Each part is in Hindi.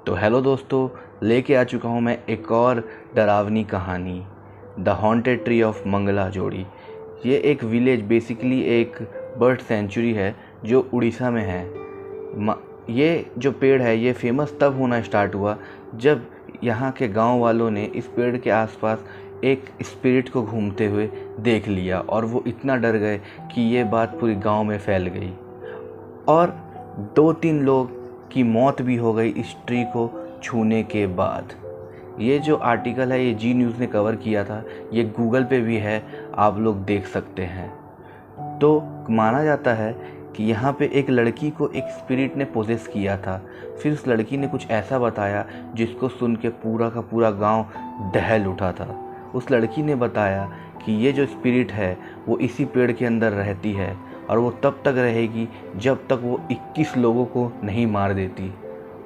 तो हेलो दोस्तों, लेके आ चुका हूँ मैं एक और डरावनी कहानी, the haunted tree of Mangala Jodi. ये एक विलेज, बेसिकली एक बर्ड सेंचुरी है जो उड़ीसा में है। ये जो पेड़ है ये फेमस तब होना स्टार्ट हुआ जब यहाँ के गांव वालों ने इस पेड़ के आसपास एक स्पिरिट को घूमते हुए देख लिया और वो इतना डर गए कि ये बात पूरी गांव में फैल गई और 2-3 लोग की मौत भी हो गई इस ट्री को छूने के बाद। ये जो आर्टिकल है ये जी न्यूज़ ने कवर किया था, ये गूगल पे भी है, आप लोग देख सकते हैं। तो माना जाता है कि यहाँ पे एक लड़की को एक स्पिरिट ने पोजेस किया था। फिर उस लड़की ने कुछ ऐसा बताया जिसको सुन के पूरा का पूरा गांव दहल उठा था। उस लड़की ने बताया कि ये जो स्पिरिट है वो इसी पेड़ के अंदर रहती है और वो तब तक रहेगी जब तक वो 21 लोगों को नहीं मार देती।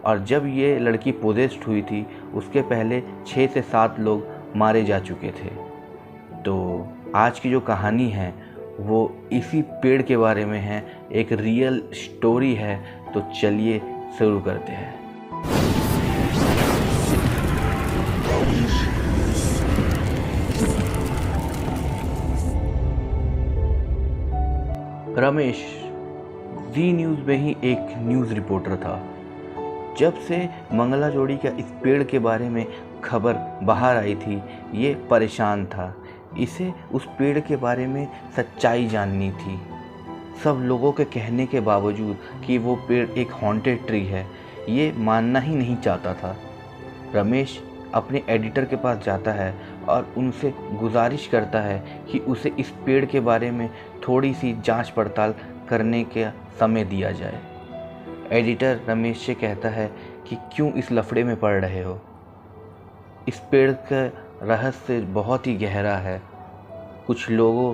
और जब ये लड़की पोजेस्ड हुई थी उसके पहले 6 से 7 लोग मारे जा चुके थे। तो आज की जो कहानी है वो इसी पेड़ के बारे में है, एक रियल स्टोरी है। तो चलिए शुरू करते हैं। रमेश जी न्यूज़ में ही एक न्यूज़ रिपोर्टर था। जब से मंगला जोड़ी का इस पेड़ के बारे में खबर बाहर आई थी ये परेशान था। इसे उस पेड़ के बारे में सच्चाई जाननी थी। सब लोगों के कहने के बावजूद कि वो पेड़ एक हॉन्टेड ट्री है ये मानना ही नहीं चाहता था। रमेश अपने एडिटर के पास जाता है और उनसे गुजारिश करता है कि उसे इस पेड़ के बारे में थोड़ी सी जांच पड़ताल करने का समय दिया जाए। एडिटर रमेश से कहता है कि क्यों इस लफड़े में पड़ रहे हो। इस पेड़ का रहस्य बहुत ही गहरा है। कुछ लोगों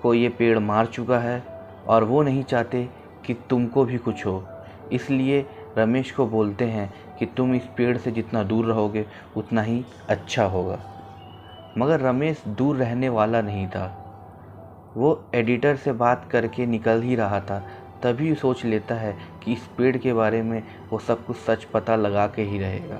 को ये पेड़ मार चुका है और वो नहीं चाहते कि तुमको भी कुछ हो, इसलिए रमेश को बोलते हैं कि तुम इस पेड़ से जितना दूर रहोगे उतना ही अच्छा होगा। मगर रमेश दूर रहने वाला नहीं था। वो एडिटर से बात करके निकल ही रहा था, तभी सोच लेता है कि इस पेड़ के बारे में वो सब कुछ सच पता लगा के ही रहेगा।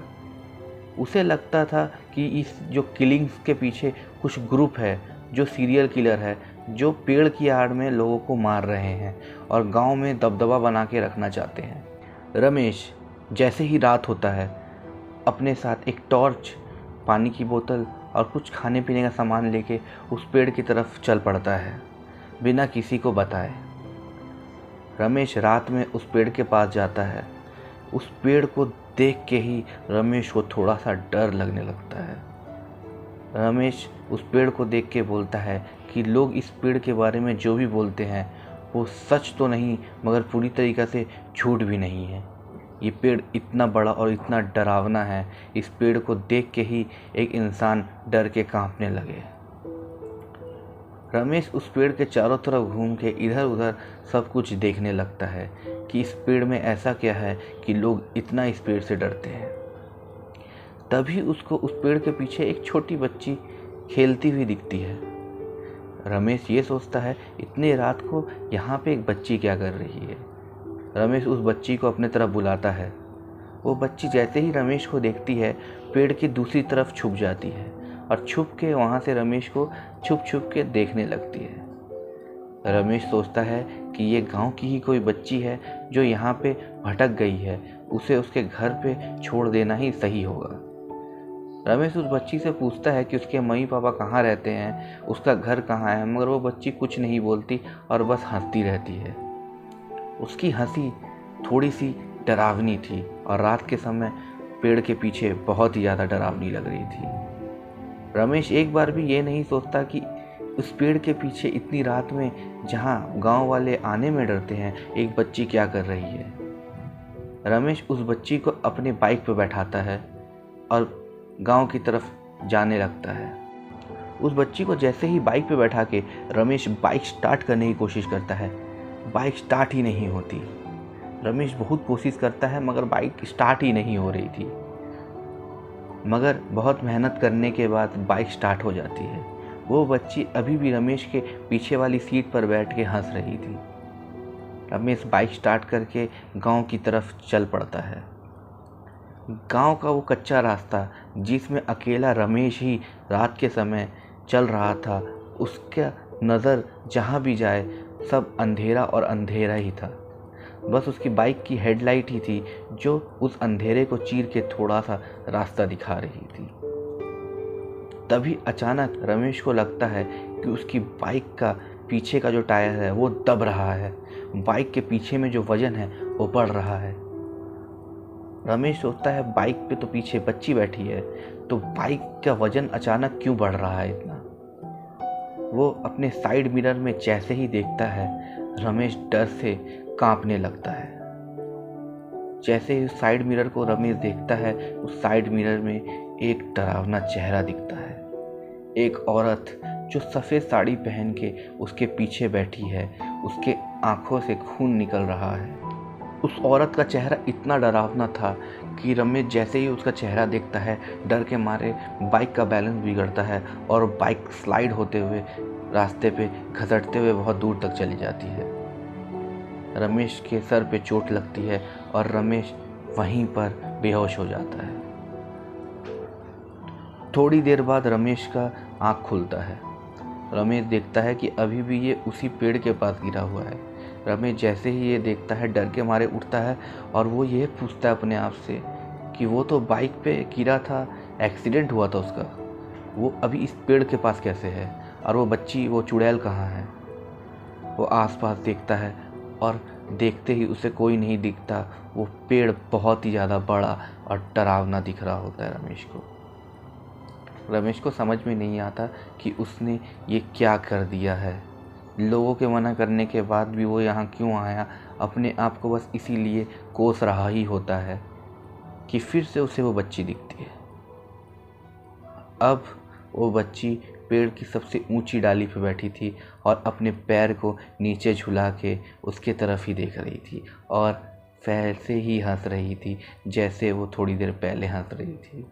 उसे लगता था कि इस जो किलिंग्स के पीछे कुछ ग्रुप है जो सीरियल किलर है, जो पेड़ की आड़ में लोगों को मार रहे हैं और गांव में दबदबा बना के रखना चाहते हैं। रमेश जैसे ही रात होता है अपने साथ एक टॉर्च, पानी की बोतल और कुछ खाने पीने का सामान लेके उस पेड़ की तरफ चल पड़ता है बिना किसी को बताए। रमेश रात में उस पेड़ के पास जाता है। उस पेड़ को देख के ही रमेश को थोड़ा सा डर लगने लगता है। रमेश उस पेड़ को देख के बोलता है कि लोग इस पेड़ के बारे में जो भी बोलते हैं वो सच तो नहीं मगर पूरी तरीक़े से झूठ भी नहीं है। ये पेड़ इतना बड़ा और इतना डरावना है, इस पेड़ को देख के ही एक इंसान डर के कांपने लगे। रमेश उस पेड़ के चारों तरफ घूम के इधर उधर सब कुछ देखने लगता है कि इस पेड़ में ऐसा क्या है कि लोग इतना इस पेड़ से डरते हैं। तभी उसको उस पेड़ के पीछे एक छोटी बच्ची खेलती हुई दिखती है। रमेश ये सोचता है इतने रात को यहाँ पे एक बच्ची क्या कर रही है। रमेश उस बच्ची को अपने तरफ बुलाता है। वो बच्ची जैसे ही रमेश को देखती है पेड़ की दूसरी तरफ छुप जाती है और छुप के वहाँ से रमेश को छुप छुप के देखने लगती है। रमेश सोचता है कि ये गांव की ही कोई बच्ची है जो यहाँ पे भटक गई है, उसे उसके घर पे छोड़ देना ही सही होगा। रमेश उस बच्ची से पूछता है कि उसके मम्मी पापा कहाँ रहते हैं, उसका घर कहाँ है, मगर वो बच्ची कुछ नहीं बोलती और बस हंसती रहती है। उसकी हंसी थोड़ी सी डरावनी थी और रात के समय पेड़ के पीछे बहुत ही ज़्यादा डरावनी लग रही थी। रमेश एक बार भी ये नहीं सोचता कि उस पेड़ के पीछे इतनी रात में, जहाँ गांव वाले आने में डरते हैं, एक बच्ची क्या कर रही है। रमेश उस बच्ची को अपने बाइक पर बैठाता है और गांव की तरफ जाने लगता है। उस बच्ची को जैसे ही बाइक पे बैठा के रमेश बाइक स्टार्ट करने की कोशिश करता है, बाइक स्टार्ट ही नहीं होती। रमेश बहुत कोशिश करता है मगर बाइक स्टार्ट ही नहीं हो रही थी। मगर बहुत मेहनत करने के बाद बाइक स्टार्ट हो जाती है। वो बच्ची अभी भी रमेश के पीछे वाली सीट पर बैठ के हंस रही थी। रमेश बाइक स्टार्ट करके गांव की तरफ चल पड़ता है। गांव का वो कच्चा रास्ता जिसमें अकेला रमेश ही रात के समय चल रहा था, उसका नज़र जहाँ भी जाए सब अंधेरा और अंधेरा ही था। बस उसकी बाइक की हेडलाइट ही थी जो उस अंधेरे को चीर के थोड़ा सा रास्ता दिखा रही थी। तभी अचानक रमेश को लगता है कि उसकी बाइक का पीछे का जो टायर है वो दब रहा है। बाइक के पीछे में जो वजन है वो बढ़ रहा है। रमेश सोचता है बाइक पे तो पीछे बच्ची बैठी है, तो बाइक का वजन अचानक क्यों बढ़ रहा है इतना। वो अपने साइड मिरर में जैसे ही देखता है, रमेश डर से कांपने लगता है। जैसे ही साइड मिरर को रमेश देखता है, उस साइड मिरर में एक डरावना चेहरा दिखता है। एक औरत जो सफ़ेद साड़ी पहन के उसके पीछे बैठी है, उसके आंखों से खून निकल रहा है। उस औरत का चेहरा इतना डरावना था कि रमेश जैसे ही उसका चेहरा देखता है, डर के मारे बाइक का बैलेंस बिगड़ता है और बाइक स्लाइड होते हुए रास्ते पे घसटते हुए बहुत दूर तक चली जाती है। रमेश के सर पे चोट लगती है और रमेश वहीं पर बेहोश हो जाता है। थोड़ी देर बाद रमेश का आँख खुलता है। रमेश देखता है कि अभी भी ये उसी पेड़ के पास गिरा हुआ है। रमेश जैसे ही ये देखता है, डर के मारे उठता है और वो ये पूछता है अपने आप से कि वो तो बाइक पे गिरा था, एक्सीडेंट हुआ था उसका, वो अभी इस पेड़ के पास कैसे है, और वो बच्ची, वो चुड़ैल कहाँ है। वो आसपास देखता है और देखते ही उसे कोई नहीं दिखता। वो पेड़ बहुत ही ज़्यादा बड़ा और डरावना दिख रहा होता है रमेश को। रमेश को समझ में नहीं आता कि उसने ये क्या कर दिया है। लोगों के मना करने के बाद भी वो यहाँ क्यों आया। अपने आप को बस इसीलिए कोस रहा ही होता है कि फिर से उसे वो बच्ची दिखती है। अब वो बच्ची पेड़ की सबसे ऊंची डाली पर बैठी थी और अपने पैर को नीचे झुला के उसके तरफ ही देख रही थी और वैसे ही हंस रही थी जैसे वो थोड़ी देर पहले हंस रही थी।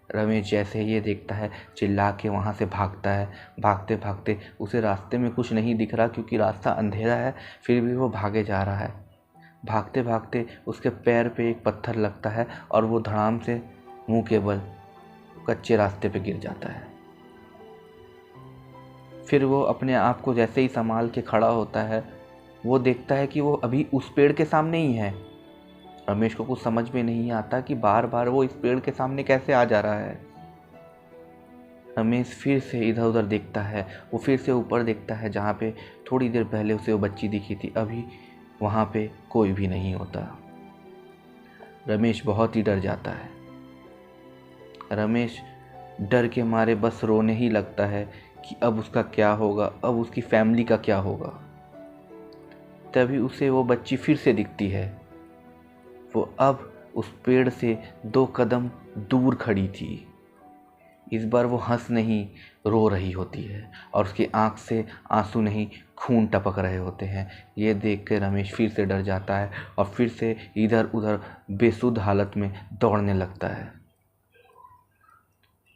रमेश जैसे ही ये देखता है, चिल्ला के वहाँ से भागता है। भागते भागते उसे रास्ते में कुछ नहीं दिख रहा क्योंकि रास्ता अंधेरा है, फिर भी वो भागे जा रहा है। भागते भागते उसके पैर पे एक पत्थर लगता है और वो धड़ाम से मुंह के बल कच्चे रास्ते पे गिर जाता है। फिर वो अपने आप को जैसे ही संभाल के खड़ा होता है, वो देखता है कि वो अभी उस पेड़ के सामने ही है। रमेश को कुछ समझ में नहीं आता कि बार बार वो इस पेड़ के सामने कैसे आ जा रहा है। रमेश फिर से इधर उधर देखता है। वो फिर से ऊपर देखता है जहाँ पे थोड़ी देर पहले उसे वो बच्ची दिखी थी। अभी वहाँ पे कोई भी नहीं होता। रमेश बहुत ही डर जाता है। रमेश डर के मारे बस रोने ही लगता है कि अब उसका क्या होगा, अब उसकी फैमिली का क्या होगा। तभी उसे वो बच्ची फिर से दिखती है। वो अब उस पेड़ से 2 कदम दूर खड़ी थी। इस बार वो हंस नहीं, रो रही होती है और उसकी आंख से आंसू नहीं, खून टपक रहे होते हैं। ये देख के रमेश फिर से डर जाता है और फिर से इधर उधर बेसुध हालत में दौड़ने लगता है।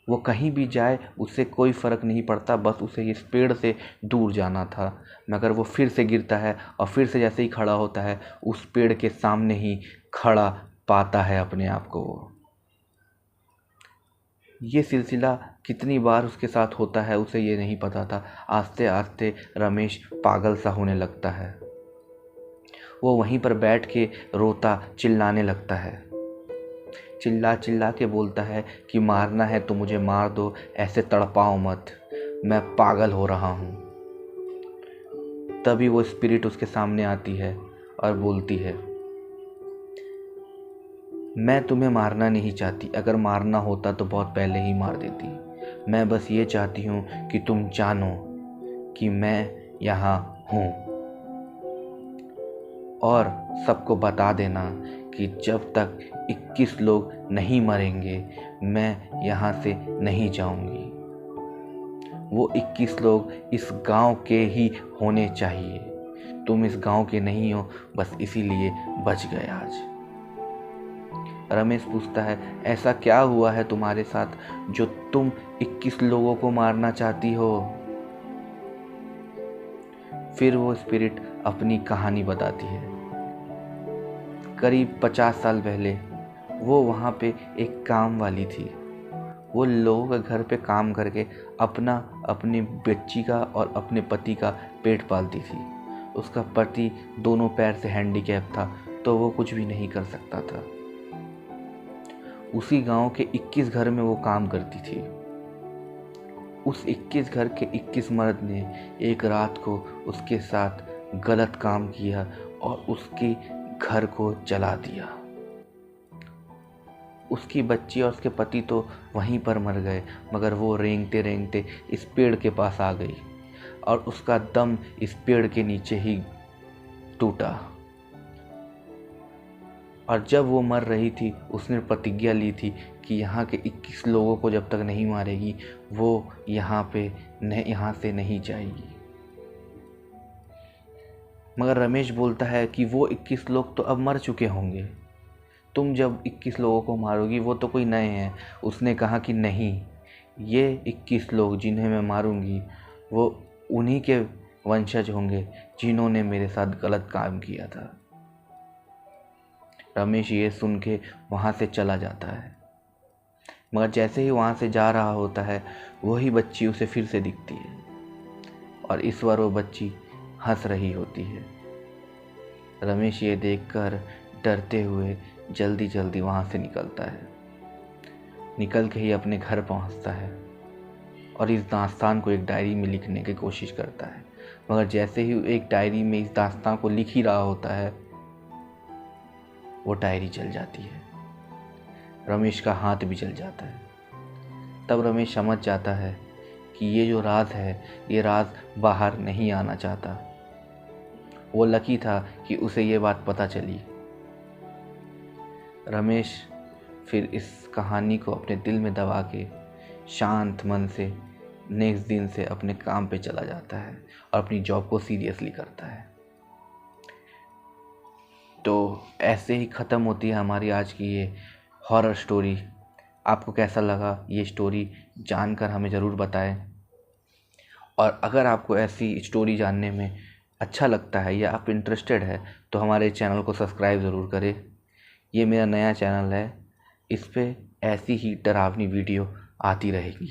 वो कहीं भी जाए उससे कोई फ़र्क नहीं पड़ता, बस उसे इस पेड़ से दूर जाना था। मगर वो फिर से गिरता है और फिर से जैसे ही खड़ा होता है, उस पेड़ के सामने ही खड़ा पाता है अपने आप को। ये सिलसिला कितनी बार उसके साथ होता है उसे ये नहीं पता था। आस्ते आस्ते रमेश पागल सा होने लगता है। वो वहीं पर बैठ के रोता चिल्लाने लगता है। चिल्ला चिल्ला के बोलता है कि मारना है तो मुझे मार दो, ऐसे तड़पाओ मत, मैं पागल हो रहा हूँ। तभी वो स्पिरिट उसके सामने आती है और बोलती है, मैं तुम्हें मारना नहीं चाहती, अगर मारना होता तो बहुत पहले ही मार देती। मैं बस ये चाहती हूँ कि तुम जानो कि मैं यहाँ हूँ और सबको बता देना कि जब तक 21 लोग नहीं मरेंगे मैं यहाँ से नहीं जाऊँगी। वो 21 लोग इस गांव के ही होने चाहिए। तुम इस गांव के नहीं हो, बस इसीलिए बच गए आज। रमेश पूछता है, ऐसा क्या हुआ है तुम्हारे साथ जो तुम 21 लोगों को मारना चाहती हो। फिर वो स्पिरिट अपनी कहानी बताती है। करीब 50 साल पहले वो वहाँ पे एक काम वाली थी। वो लोगों के घर पे काम करके अपनी बच्ची का और अपने पति का पेट पालती थी। उसका पति दोनों पैर से हैंडीकैप था, तो वो कुछ भी नहीं कर सकता था। उसी गांव के 21 घर में वो काम करती थी। उस 21 घर के 21 मर्द ने एक रात को उसके साथ गलत काम किया और उसके घर को जला दिया। उसकी बच्ची और उसके पति तो वहीं पर मर गए, मगर वो रेंगते रेंगते इस पेड़ के पास आ गई और उसका दम इस पेड़ के नीचे ही टूटा। और जब वो मर रही थी, उसने प्रतिज्ञा ली थी कि यहाँ के 21 लोगों को जब तक नहीं मारेगी, वो यहाँ से नहीं जाएगी। मगर रमेश बोलता है कि वो 21 लोग तो अब मर चुके होंगे, तुम जब 21 लोगों को मारोगी वो तो कोई नए हैं। उसने कहा कि नहीं, ये 21 लोग जिन्हें मैं मारूंगी वो उन्हीं के वंशज होंगे जिन्होंने मेरे साथ गलत काम किया था। रमेश ये सुन के वहाँ से चला जाता है, मगर जैसे ही वहाँ से जा रहा होता है, वही बच्ची उसे फिर से दिखती है और इस बार वो बच्ची हंस रही होती है। रमेश ये देखकर डरते हुए जल्दी जल्दी वहाँ से निकलता है। निकल के ही अपने घर पहुँचता है और इस दास्तान को एक डायरी में लिखने की कोशिश करता है, मगर जैसे ही एक डायरी में इस दास्तान को लिख ही रहा होता है, वो डायरी जल जाती है। रमेश का हाथ भी जल जाता है। तब रमेश समझ जाता है कि ये जो राज है, ये राज बाहर नहीं आना चाहता। वो लकी था कि उसे ये बात पता चली। रमेश फिर इस कहानी को अपने दिल में दबा के शांत मन से नेक्स्ट दिन से अपने काम पे चला जाता है और अपनी जॉब को सीरियसली करता है। तो ऐसे ही ख़त्म होती है हमारी आज की ये हॉरर स्टोरी। आपको कैसा लगा ये स्टोरी जानकर हमें ज़रूर बताएं। और अगर आपको ऐसी स्टोरी जानने में अच्छा लगता है या आप इंटरेस्टेड है तो हमारे चैनल को सब्सक्राइब ज़रूर करें। ये मेरा नया चैनल है, इस पे ऐसी ही डरावनी वीडियो आती रहेगी।